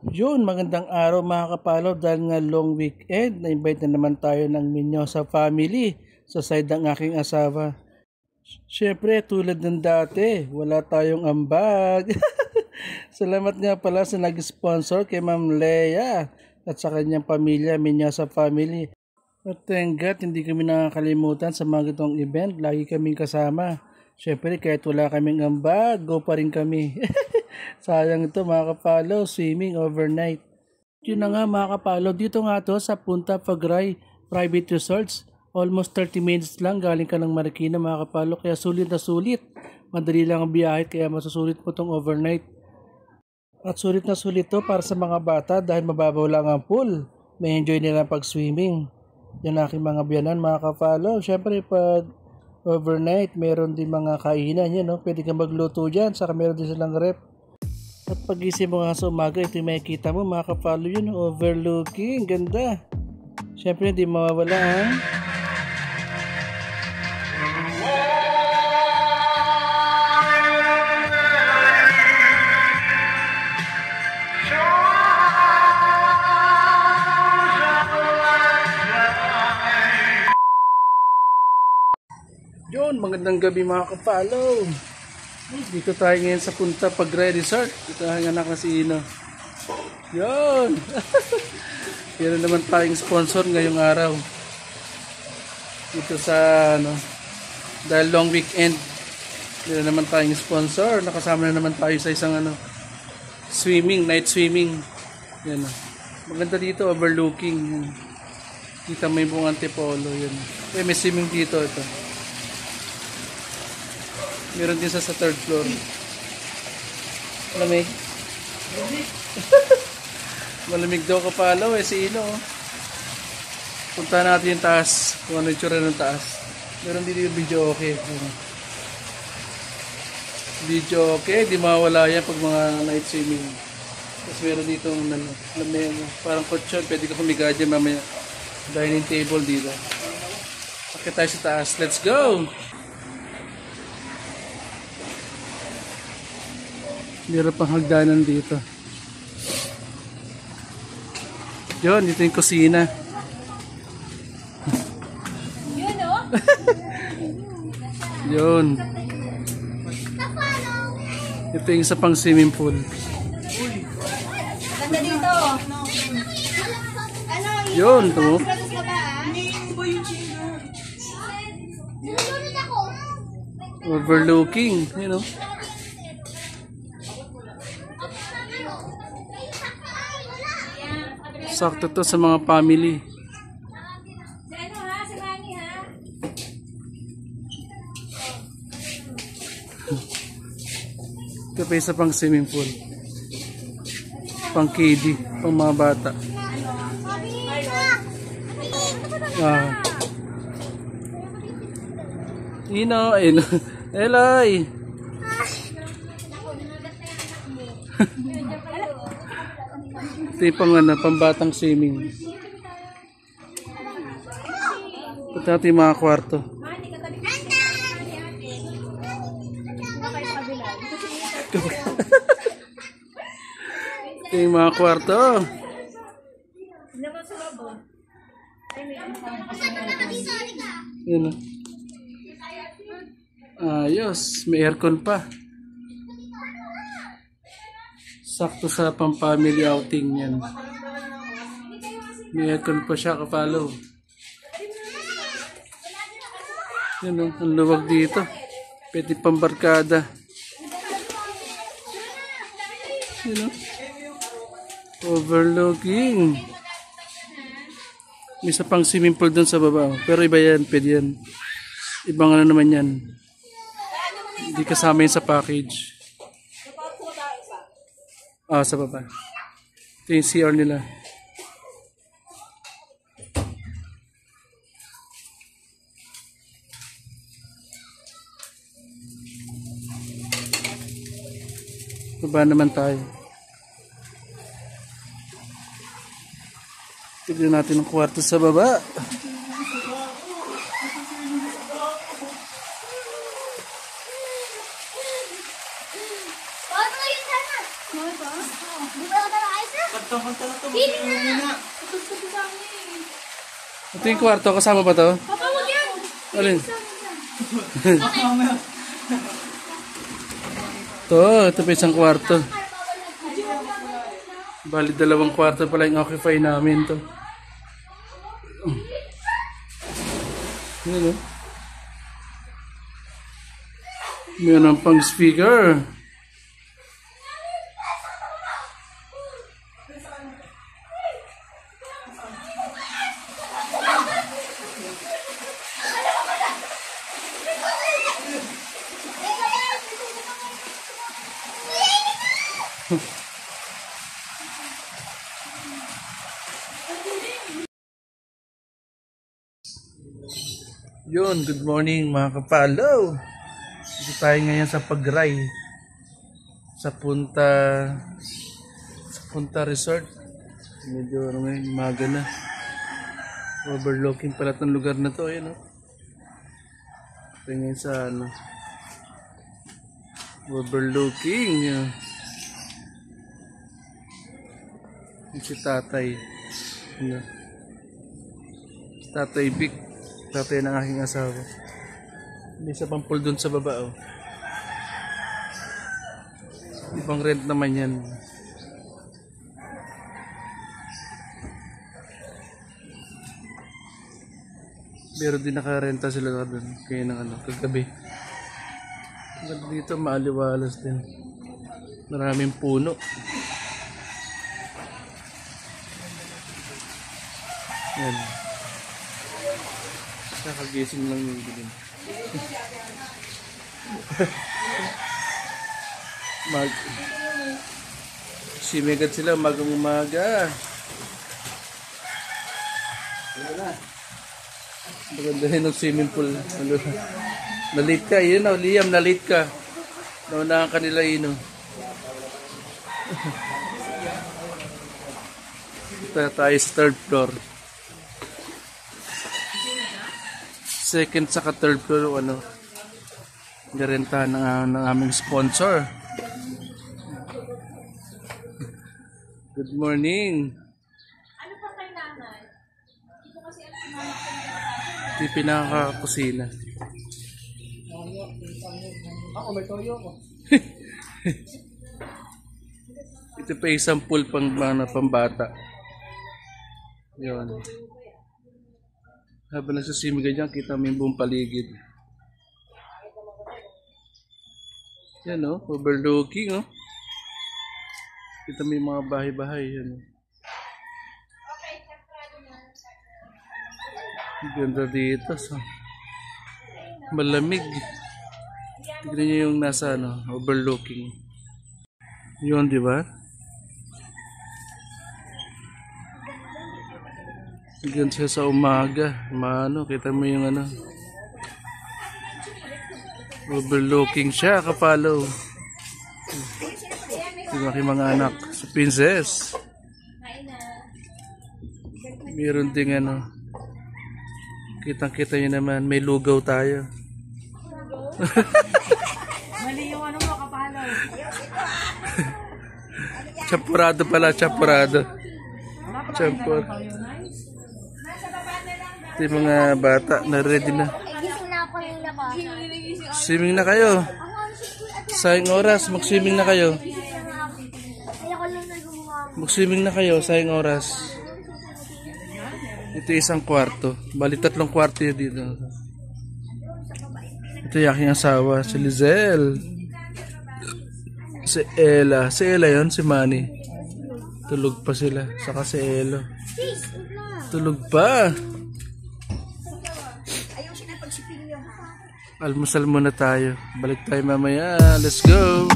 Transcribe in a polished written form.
Yun, magandang araw mga kapalo dahil nga long weekend, na-invite na naman tayo ng Menyosa family sa side ng aking asawa. Siyempre, tulad ng dati, wala tayong ambag. Salamat nga pala sa nag-sponsor kay Ma'am Leia at sa kanyang pamilya, Menyosa family. At thank God, hindi kami nakakalimutan sa mga gitong event, lagi kaming kasama. Siyempre, kahit wala kaming ambag, go pa rin kami. Sayang ito mga kapalo, swimming overnight. Yun na nga mga kapalo, dito nga to sa Punta Pagray Private Resorts. Almost 30 minutes lang galing ka ng Marikina mga kapalo, kaya sulit na sulit. Madali lang ang biyahe kaya masusulit mo tong overnight. At sulit na sulit to para sa mga bata dahil mababaw lang ang pool. May enjoy nila pag-swimming. Yan aking mga biyanan mga kapalo. Siyempre pag overnight, meron din mga kainan yan, no? Pwede kang magluto dyan, saka meron din silang rep. At pag-isip mo nga sa umaga, ito yung makikita mo mga kapalo yun, overlooking, ganda. Siyempre hindi mawawala ha. Yun, magandang gabi mga kapalo. Dito tayo ngayon sa Punta Pagray Resort. Dito ang anak na si Ino. Yun! Meron naman tayong sponsor ngayong araw. Dito sa dahil long weekend. Meron naman tayong sponsor. Nakasama na naman tayo sa isang swimming, night swimming. Yan o. Maganda dito, overlooking. Yan. Kita mo yung buong Antipolo. Yan. May swimming dito ito. Meron din sa third floor. Malamig. Malamig daw kapalaw si Ino. Punta natin yung taas. Kung ano yung tsura ng taas. Meron din yung video okay. Video okay. Di mawala yan pag mga night swimming. Tapos meron dito parang kutsyon. Pwede ka pumiga dyan mamaya. Dining table dito. Akit tayo sa taas. Let's go! Meron pang hagdanan dito. Yun, dito yung kusina. Yun o? Yun. Ito yung isa pang swimming pool. Ganda dito. Yun, ito mo. Overlooking, you know. Sakto to sa mga family. Ito pa isa pang swimming pool. Pang kiddie, pang mga bata. Ino, Ino. Eloy. Ito yung pambatang swimming. Ito natin yung mga kwarto. Ito yung mga kwarto. Yun. Ayos, may aircon pa. Sakto sa pang-family outing yan. May aircon pa siya kapalo. Yan o, ang luwag dito. Pwede pambarkada. Yan o. Overlooking. May isa pang swimming pool dun sa baba. Pero iba yan, pwede yan. Ibang ano naman yan. Hindi kasama yun sa package. Sa baba. Ito yung CR nila. Baba naman tayo. Tignan natin ang kwarto sa baba. Ito yung kwarto. Kasama ba to? Papa, wag yan! Alin? Ito pa isang kwarto. Bali, 2 kwarto pala yung occupy namin to. Yan o. Meron pang speaker. Yun, good morning mga kapalaw. Dito tayo ngayon sa Pagray. Sa Punta Resort. Medyo umaga na. Overlooking pala itong lugar na to. Ayan, ito ngayon sa overlooking. Yan. Si tatay. Ano? Si tatay Vic. Tatay ng aking asawa. May isa pang pool dun sa baba. Ibang rent naman yan. Pero din nakarenta sila doon. Kaya ng kagabi. Dito maaliwalas din. Maraming puno. Yan. Nakagising lang yung bilin. Simigad sila umagang umaga. Maganda rin ng swimming pool. Nalit ka, yun o, Liam, nalit ka. Naunahan kanila yun o. Tayo sa 3rd floor. Second saka 3rd floor garentahan ng aming sponsor. Good morning. Ano pa kailangan? Ito kasi ang Ito yung pinakakusina. Ako may toyo ko. Ito pa isang pool pambata. Yun. Habang nagsasimigay dyan, kita mo yung buong paligid. Yan overlooking Kita mo yung mga bahay-bahay. Yan ganda dito. Malamig. Tignan nyo yung nasa overlooking. Yun, di ba? Tignan siya sa umaga. Kita mo yung overlooking siya, kapalaw. Yung aking mga anak. Si Princess. Meron ding kitang-kita nyo naman. May lugaw tayo. Mali yung mo, kapalaw. Champurado pala, champurado. Champur. Ito yung mga bata na ready na. Gising na ako yung laba. Swimming na kayo. Sayang oras, mag-swimming na kayo. Ayoko lang na gumawa. Mag-swimming na kayo, sayang oras. Ito isang kwarto. Bali 3 kwarto yun dito. Ito yung aking asawa, si Lizelle. Si Ella. Si Ella yun, si Manny. Tulog pa sila. Saka si Elo. Tulog pa. Almusal muna tayo. Balik tayo mamaya. Let's go.